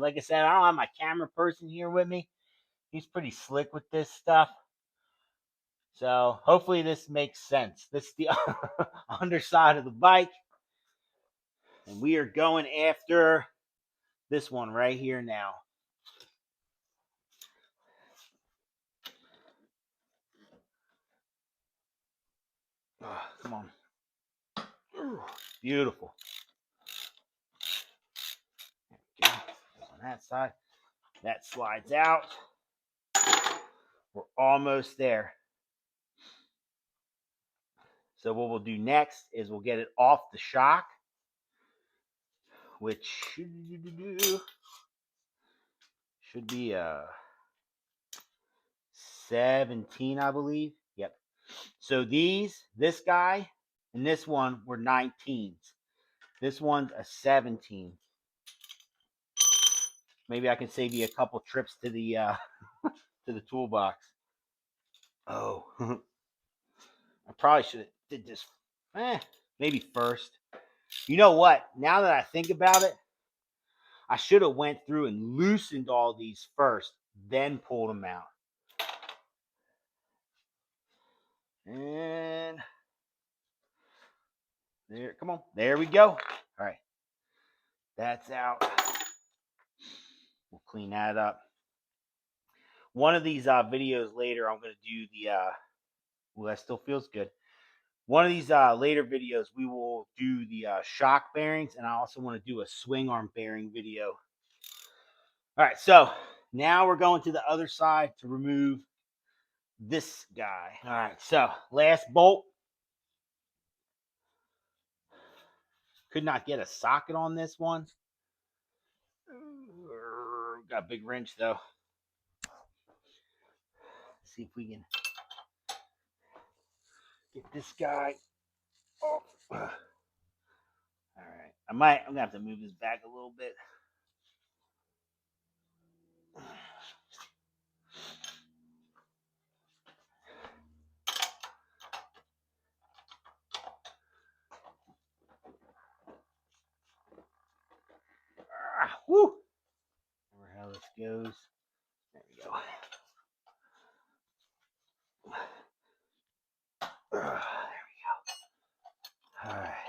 Like I said, I don't have my camera person here with me. He's pretty slick with this stuff. So hopefully this makes sense. This is the underside of the bike. And we are going after this one right here now. Oh, come on. Beautiful. There we go. On that side. That slides out. We're almost there. So what we'll do next is we'll get it off the shock, which should be a 17, I believe. Yep. So this guy and this one were 19s. This one's a 17. Maybe I can save you a couple trips to the to the toolbox. Oh, I probably should have did this. Maybe first. You know what? Now that I think about it, I should have went through and loosened all these first, then pulled them out. And there, come on, there we go. All right, that's out. We'll clean that up. One of these videos later, I'm going to do the, well, that still feels good. One of these later videos, we will do the shock bearings, and I also want to do a swing arm bearing video. All right, so now we're going to the other side to remove this guy. All right, so last bolt. Could not get a socket on this one. Got a big wrench though. Let's see if we can get this guy off. All right, I'm gonna have to move this back a little bit. Woo! Remember how this goes. There we go. There we go. All right.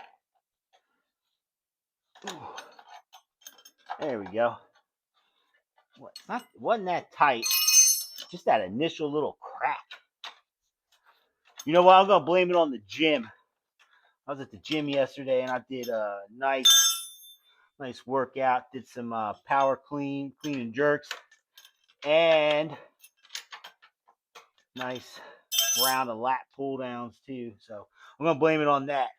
Ooh. There we go. Wasn't that tight? Just that initial little crack. You know what? I'm gonna blame it on the gym. I was at the gym yesterday and I did a nice workout. Did some power clean and jerks, and nice round of lat pull downs too. So I'm gonna blame it on that.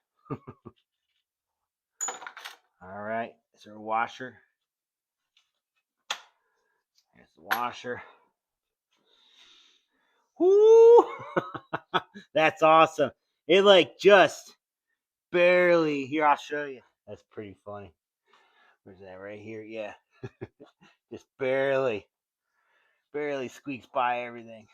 All right, is there a washer? There's the washer. Whoo! That's awesome. It like just barely. Here, I'll show you. That's pretty funny. Where's that? Right here. Yeah. Just barely squeaks by everything.